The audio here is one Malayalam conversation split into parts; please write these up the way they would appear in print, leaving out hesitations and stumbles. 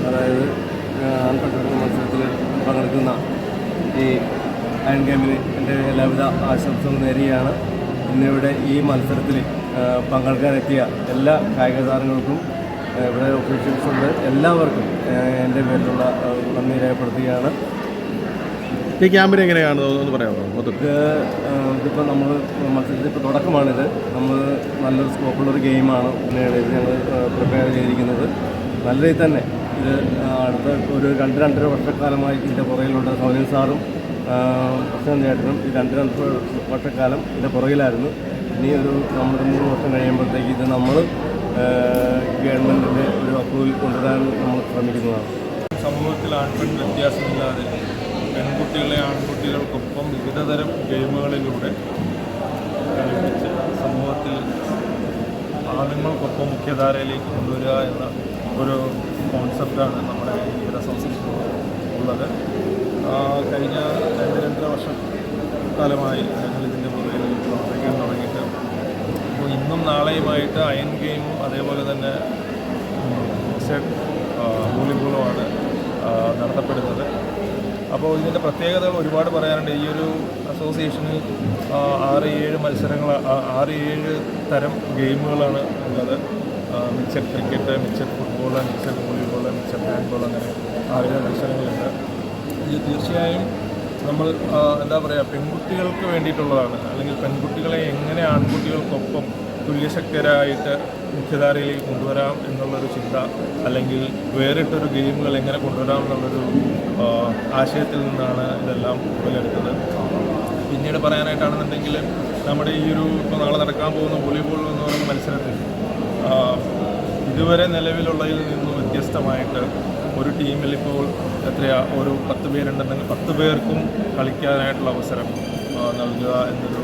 അതായത് ആൺപെൺകുട്ടികളുടെ മത്സരത്തിൽ പങ്കെടുക്കുന്ന ഈ അയൺ ഗെയിമിന് എൻ്റെ എല്ലാവിധ ആശംസകളും നേരുകയാണ്. ഇന്നിവിടെ ഈ മത്സരത്തിൽ പങ്കെടുക്കാനെത്തിയ എല്ലാ കായിക താരങ്ങൾക്കും ഇവിടെ ഒഫീഷ്യൽസ് ഉണ്ട്, എല്ലാവർക്കും എൻ്റെ പേരിലുള്ള നന്ദി രേഖപ്പെടുത്തുകയാണ്. ഈ ക്യാമ്പിന് എങ്ങനെയാണ് ഒന്ന് പറയാമോ? ഇതിപ്പോൾ നമ്മൾ മത്സരത്തിൽ ഇപ്പോൾ തുടക്കമാണിത്. നമ്മൾ നല്ലൊരു സ്കോപ്പുള്ളൊരു ഗെയിമാണ് പിന്നീട് ഇത് ഞങ്ങൾ പ്രിപ്പയർ ചെയ്തിരിക്കുന്നത്. നല്ല രീതിയിൽ തന്നെ ഇത് അടുത്ത ഒരു 2-2.5 വർഷക്കാലമായി ഇതിൻ്റെ പുറകിലുണ്ട്. സൗരൻ സാറും പ്രശാന്ത് ചേട്ടനും ഈ 2-2 വർഷക്കാലം ഇതിൻ്റെ പുറകിലായിരുന്നു. ഇനി നമ്മളൊരു 3 വർഷം കഴിയുമ്പോഴത്തേക്ക് ഇത് നമ്മൾ ഗവൺമെൻറ്റിൻ്റെ ഒരു അപ്രൂവൽ കൊണ്ടുവരാൻ നമ്മൾ ശ്രമിക്കുന്നതാണ്. സമൂഹത്തിൽ ആൺപെൺ വ്യത്യാസമില്ലാതെ പെൺകുട്ടികളെ ആൺകുട്ടികൾക്കൊപ്പം വിവിധതരം ഗെയിമുകളിലൂടെ കളിപ്പിച്ച് സമൂഹത്തിൽ ആണുങ്ങൾക്കൊപ്പം മുഖ്യധാരയിലേക്ക് കൊണ്ടുവരിക എന്ന ഒരു കോൺസെപ്റ്റാണ് നമ്മുടെ ഈ അസോസിയേഷൻ ഉള്ളത്. കഴിഞ്ഞ 2-2.5 വർഷം കാലമായി ഞങ്ങൾ ഇതിൻ്റെ പുറകിൽ പ്രവർത്തിക്കാൻ തുടങ്ങിയിട്ട് അപ്പോൾ ഇന്നും നാളെയുമായിട്ട് അയൺ ഗെയിമും അതേപോലെ തന്നെ വോളിബോളുമാണ് നടത്തപ്പെടുന്നത്. അപ്പോൾ ഇതിൻ്റെ പ്രത്യേകതകൾ ഒരുപാട് പറയാനുണ്ട്. ഈ ഒരു അസോസിയേഷനിൽ 6-7 മത്സരങ്ങൾ 6-7 തരം ഗെയിമുകളാണ് ഉള്ളത്. Mixed cricket, mixed football, mixed volleyball, mixed handball, അങ്ങനെ 6 മത്സരങ്ങളുണ്ട്. ഇത് തീർച്ചയായും നമ്മൾ എന്താ പറയുക, പെൺകുട്ടികൾക്ക് വേണ്ടിയിട്ടുള്ളതാണ്. അല്ലെങ്കിൽ പെൺകുട്ടികളെ എങ്ങനെ ആൺകുട്ടികൾക്കൊപ്പം തുല്യശക്തരായിട്ട് മുഖ്യധാരയിലേക്ക് കൊണ്ടുവരാം എന്നുള്ളൊരു ചിന്ത, അല്ലെങ്കിൽ വേറിട്ടൊരു ഗെയിമുകൾ എങ്ങനെ കൊണ്ടുവരാം എന്നുള്ളൊരു ആശയത്തിൽ നിന്നാണ് ഇതെല്ലാം ഉടലെടുത്തത്. പിന്നീട് പറയാനായിട്ടാണെന്നുണ്ടെങ്കിൽ നമ്മുടെ ഈ ഒരു ഇപ്പോൾ നാളെ നടക്കാൻ പോകുന്ന വോളിബോൾ എന്ന് പറയുന്ന മത്സരത്തിൽ ഇതുവരെ നിലവിലുള്ളതിൽ നിന്നും വ്യത്യസ്തമായിട്ട് ഒരു ടീമിൽ ഇപ്പോൾ ഒരു 10 പേരുണ്ടെങ്കിൽ 10 പേർക്കും കളിക്കാനായിട്ടുള്ള അവസരം നൽകുക എന്നൊരു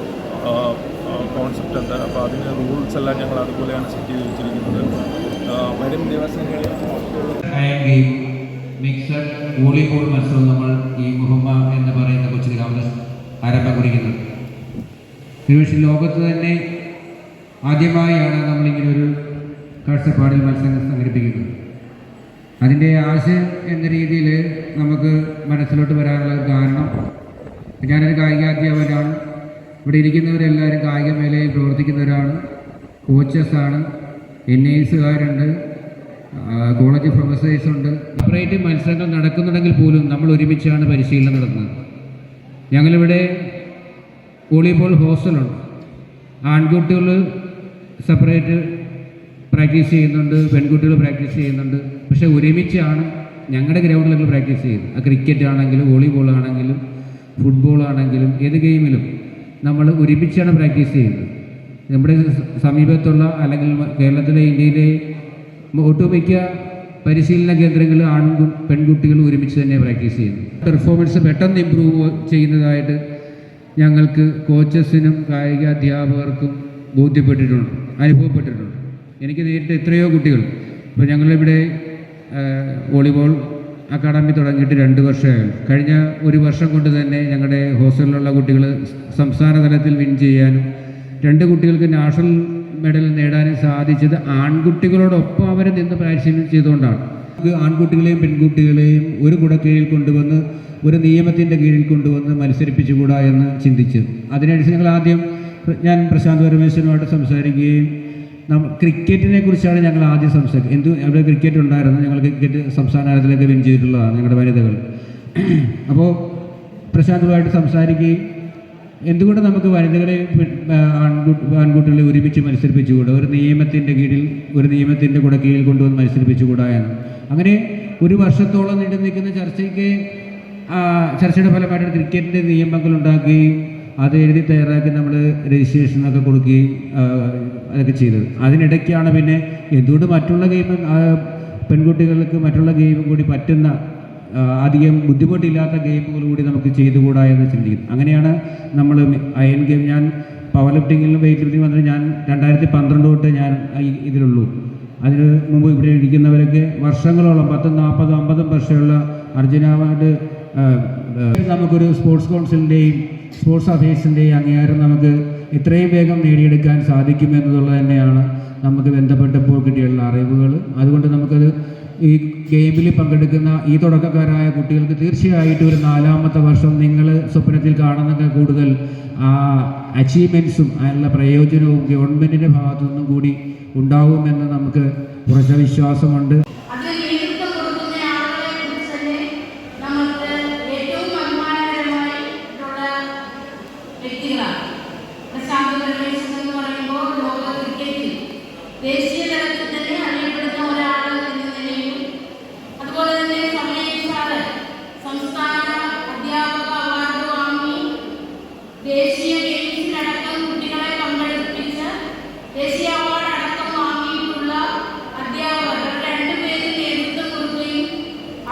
കോൺസെപ്റ്റ് ഉണ്ട്. അപ്പോൾ അതിന് റൂൾസ് എല്ലാം ഞങ്ങൾ അതുപോലെയാണ് സെറ്റ് ചെയ്ത് വെച്ചിരിക്കുന്നത്. വരും ദിവസങ്ങളിൽ മിക്സഡ് വോളിബോൾ മത്സരം നമ്മൾ ഈ മുഹമ്മ എന്ന് പറയുന്ന കൊച്ചു ഗ്രാമത്തിൽ ആരംഭം കുറിക്കുന്നത്. ഒരുപക്ഷെ ലോകത്ത് തന്നെ ആദ്യമായാണ് നമ്മളിങ്ങനെ ഒരു കാഴ്ചപ്പാടിൽ മത്സരങ്ങൾ സംഘടിപ്പിക്കുന്നത്. അതിൻ്റെ ആശയം എന്ന രീതിയിൽ നമുക്ക് മനസ്സിലോട്ട് വരാനുള്ള കാരണം, ഞാനൊരു കായികാധ്യാപകനാണ്. ഇവിടെ ഇരിക്കുന്നവരെല്ലാവരും കായിക മേഖലയിൽ പ്രവർത്തിക്കുന്നവരാണ്, കോച്ചസാണ്, NISകാരുണ്ട്, കോളേജ് പ്രൊഫസേഴ്സുണ്ട്. സെപ്പറേറ്റ് മത്സരങ്ങൾ നടക്കുന്നുണ്ടെങ്കിൽ പോലും നമ്മൾ ഒരുമിച്ചാണ് പരിശീലനം നടത്തുന്നത്. ഞങ്ങളിവിടെ വോളിബോൾ ഹോസ്റ്റലുണ്ട്. ആൺകുട്ടികൾ സെപ്പറേറ്റ് പ്രാക്ടീസ് ചെയ്യുന്നുണ്ട്, പെൺകുട്ടികൾ പ്രാക്ടീസ് ചെയ്യുന്നുണ്ട്. പക്ഷേ ഒരുമിച്ചാണ് ഞങ്ങളുടെ ഗ്രൗണ്ടിലൊക്കെ പ്രാക്ടീസ് ചെയ്യുന്നത്. ക്രിക്കറ്റ് ആണെങ്കിലും വോളിബോൾ ആണെങ്കിലും ഫുട്ബോൾ ആണെങ്കിലും ഏത് ഗെയിമിലും നമ്മൾ ഒരുമിച്ചാണ് പ്രാക്ടീസ് ചെയ്യുന്നത്. നമ്മുടെ സമീപത്തുള്ള അല്ലെങ്കിൽ കേരളത്തിലെ ഇന്ത്യയിലെ ഒട്ടുമിക്ക പരിശീലന കേന്ദ്രങ്ങളിൽ പെൺകുട്ടികൾ ഒരുമിച്ച് തന്നെ പ്രാക്ടീസ് ചെയ്യുന്നു. പെർഫോമൻസ് പെട്ടെന്ന് ഇമ്പ്രൂവ് ചെയ്യുന്നതായിട്ട് ഞങ്ങൾക്ക് കോച്ചസിനും കായിക അധ്യാപകർക്കും ബോധ്യപ്പെട്ടിട്ടുണ്ട്, അനുഭവപ്പെട്ടിട്ടുണ്ട്. എനിക്ക് നേരിട്ട് എത്രയോ കുട്ടികൾ, ഇപ്പോൾ ഞങ്ങളിവിടെ വോളിബോൾ അക്കാഡമി തുടങ്ങിയിട്ട് 2 വർഷമായി. കഴിഞ്ഞ 1 വർഷം കൊണ്ട് തന്നെ ഞങ്ങളുടെ ഹോസ്റ്റലിലുള്ള കുട്ടികൾ സംസ്ഥാന തലത്തിൽ വിൻ ചെയ്യാനും 2 കുട്ടികൾക്ക് നാഷണൽ മെഡൽ നേടാനും സാധിച്ചത് ആൺകുട്ടികളോടൊപ്പം അവരെ നിന്ന് പരിശീലനം ചെയ്തുകൊണ്ടാണ്. ആൺകുട്ടികളെയും പെൺകുട്ടികളെയും ഒരു കുടക്കീഴിൽ കൊണ്ടുവന്ന് ഒരു നിയമത്തിൻ്റെ കീഴിൽ കൊണ്ടുവന്ന് മത്സരിപ്പിച്ചുകൂടാ എന്ന് ചിന്തിച്ചത്. അതിനനുസരിച്ച് ഞാൻ പ്രശാന്ത് പരമേശ്വരനുമായിട്ട് സംസാരിക്കുകയും ക്രിക്കറ്റിനെ കുറിച്ചാണ് ഞങ്ങൾ ആദ്യം സംസാരിക്കുന്നത്. അവിടെ ക്രിക്കറ്റ് ഉണ്ടായിരുന്നു, ഞങ്ങൾ ക്രിക്കറ്റ് സംസ്ഥാന തലത്തിലേക്ക് വിൻ ചെയ്തിട്ടുള്ളതാണ് ഞങ്ങളുടെ വനിതകൾ. അപ്പോൾ പ്രശാന്തുമായിട്ട് സംസാരിക്കുകയും എന്തുകൊണ്ട് നമുക്ക് വനിതകളെ ആൺകുട്ടികളെ ഒരുമിച്ച് മത്സരിപ്പിച്ചുകൂടാ, ഒരു നിയമത്തിൻ്റെ കീഴിൽ ഒരു നിയമത്തിൻ്റെ കൂടെ കീഴിൽ കൊണ്ടുവന്ന് മത്സരിപ്പിച്ചുകൂടാ എന്ന്. അങ്ങനെ 1 വർഷത്തോളം നീണ്ടു നിൽക്കുന്ന ചർച്ചയുടെ ഫലമായിട്ട് ക്രിക്കറ്റിൻ്റെ നിയമങ്ങൾ ഉണ്ടാക്കുകയും അത് എഴുതി തയ്യാറാക്കി നമ്മൾ രജിസ്ട്രേഷനൊക്കെ കൊടുക്കുകയും അതൊക്കെ ചെയ്തത്. അതിനിടയ്ക്കാണ് പിന്നെ എന്തുകൊണ്ട് മറ്റുള്ള ഗെയിം പെൺകുട്ടികൾക്ക് മറ്റുള്ള ഗെയിമും കൂടി പറ്റുന്ന അധികം ബുദ്ധിമുട്ടില്ലാത്ത ഗെയിമുകൾ കൂടി നമുക്ക് ചെയ്തുകൂടാ എന്ന് ചിന്തിക്കുന്നു. അങ്ങനെയാണ് നമ്മൾ അയൺ ഗെയിം, ഞാൻ പവർ ലിഫ്റ്റിങ്ങിലും വെയിറ്റ് ലിഫ്റ്റിംഗ് വന്നിട്ട് ഞാൻ 2012 തൊട്ട് ഞാൻ ഇതിലുള്ളൂ. അതിന് മുമ്പ് ഇവിടെ ഇരിക്കുന്നവരൊക്കെ വർഷങ്ങളോളം 10, 40, 50 വർഷമുള്ള അർജുന അവാർഡ് നമുക്കൊരു സ്പോർട്സ് കൗൺസിലിൻ്റെയും സ്പോർട്സ് അഫയേഴ്സിൻ്റെയും അംഗീകാരം നമുക്ക് ഇത്രയും വേഗം നേടിയെടുക്കാൻ സാധിക്കുമെന്നുള്ളത് തന്നെയാണ് നമുക്ക് ബന്ധപ്പെട്ടപ്പോൾ കിട്ടിയുള്ള അറിവുകൾ. അതുകൊണ്ട് നമുക്കത് ഈ ഗെയിമിൽ പങ്കെടുക്കുന്ന ഈ തുടക്കക്കാരായ കുട്ടികൾക്ക് തീർച്ചയായിട്ടും ഒരു 4ാമത്തെ വർഷം നിങ്ങൾ സ്വപ്നത്തിൽ കാണുന്നതിന് കൂടുതൽ അച്ചീവ്മെൻറ്റ്സും അതിനുള്ള പ്രയോജനവും ഗവൺമെൻറ്റിൻ്റെ ഭാഗത്തു നിന്നും കൂടി ഉണ്ടാവുമെന്ന് നമുക്ക് ഉറച്ച വിശ്വാസമുണ്ട്. ദേശീയ തലത്തിൽ തന്നെ അറിയപ്പെടുന്ന ഒരാൾ എന്ന നിലയിലും അതുപോലെ തന്നെ സംസ്ഥാന അധ്യാപക അവാർഡ് വാങ്ങി ദേശീയ ഗെയിംസിലടക്കം കുട്ടികളെ പങ്കെടുപ്പിച്ച് ദേശീയ അവാർഡ് അടക്കം വാങ്ങിയിട്ടുള്ള അധ്യാപകർ 2 പേര് നേതൃത്വം കൊടുക്കുകയും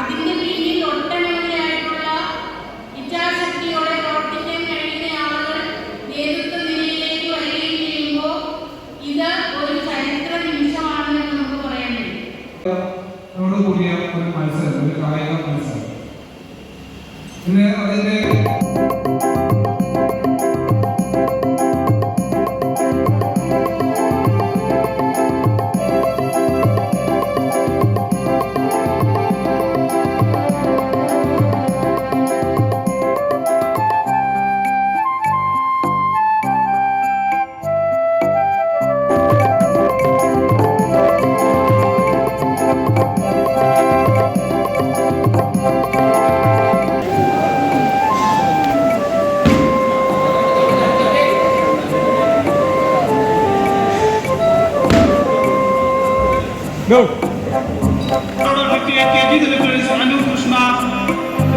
അതിൻ്റെ പിന്നിൽ ഒട്ടനവധിയായിട്ടുള്ള ഇച്ഛാശക്തിയോടെ പ്രവർത്തിക്കാൻ കഴിയുന്ന ആളുകൾ നേതൃത്വ നിലയിലേക്ക് വരികയും ചെയ്യുമ്പോൾ ഇത് ഒരു ചരിത്ര നിമിഷമാണെന്ന് നമുക്ക് പറയാൻ കഴിയും. കൂടിയ ഒരു മത്സരം, ഒരു കായിക മത്സരം. പിന്നെ അതിൻ്റെ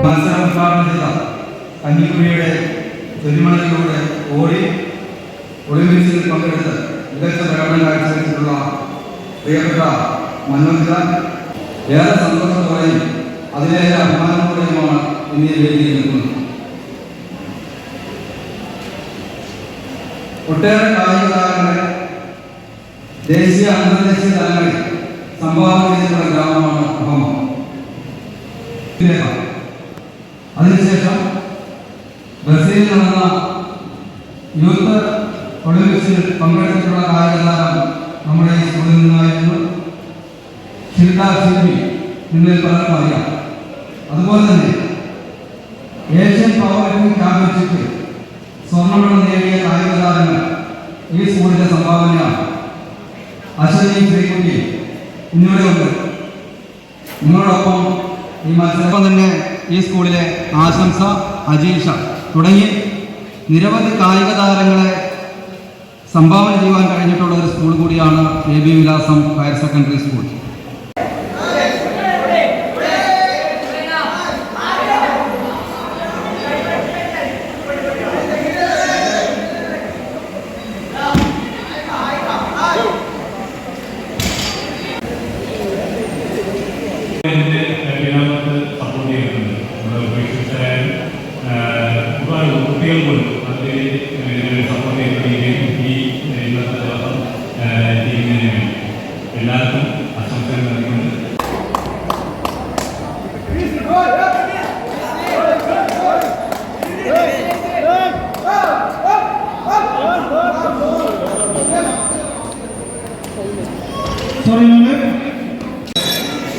മത്സരം ഉദ്ഘാടനം ചെയ്ത കഞ്ഞിക്കുഴിയുടെ ചെരുമണയിലൂടെ ഓടി ഒളിമ്പിക്സിൽ പങ്കെടുത്ത് മികച്ച പ്രകടനം കാഴ്ചവെച്ചിട്ടുള്ള പ്രിയപ്പെട്ട മനോജിത ഏറെ സന്തോഷത്തോടെയും അതിലേറെ അഭിമാനത്തോടെയുമാണ് ഇന്ന് ഈ വേദിയിൽ നിൽക്കുന്നത്. ഒട്ടേറെ കായിക താരങ്ങളെ ദേശീയ അന്തർദേശീയ തലങ്ങളിൽ സംഭാവന ചെയ്തിട്ടുള്ള ഗ്രാമമാണ് അഹമ്മ. അതിനുശേഷം ബ്രസീലിൽ നടന്ന യൂത്ത് ഒളിമ്പിക്സിൽ പങ്കെടുത്തിട്ടുള്ള കായിക താരം നമ്മുടെ ഈ സ്കൂളിൽ നിന്നായിരുന്നു ഷിൽഡ സിൽവി. നിങ്ങളിൽ പലർക്കും അറിയാം. അതുപോലെ തന്നെ ഏഷ്യൻ പവർ ലിഫ്റ്റിംഗ് ചാമ്പ്യൻഷിപ്പിൽ സ്വർണ്ണമെഡൽ നേടിയ കായിക താരങ്ങൾ ഈ സ്കൂളിന്റെ സംഭാവനയാണ്. അശ്വതി ശ്രീകുട്ടി ഇന്നിവിടെയുണ്ട്. നിങ്ങളോടൊപ്പം ഈ മത്സരം തന്നെ ഈ സ്കൂളിലെ ആശംസ, അജീഷ തുടങ്ങി നിരവധി കായിക താരങ്ങളെ സംഭാവന ചെയ്യുവാൻ കഴിഞ്ഞിട്ടുള്ള ഒരു സ്കൂൾ കൂടിയാണ് എ ബി വിലാസം ഹയർ സെക്കൻഡറി സ്കൂൾ. സപ്പോർട്ട് ചെയ്യുന്നുണ്ട്. നമ്മുടെ ഉപേക്ഷിച്ചായാലും ഒരുപാട് കുട്ടികൾ പോലും അതിൽ സപ്പോർട്ട് ചെയ്യുകയും ഈ ഇന്നത്തെ ദിവസം ചെയ്യുന്നതിന് വേണ്ടി എല്ലാവർക്കും ആശംസകൾ നൽകുന്നുണ്ട്.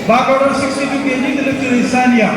Back order 62 kg, the lifter is Sanya.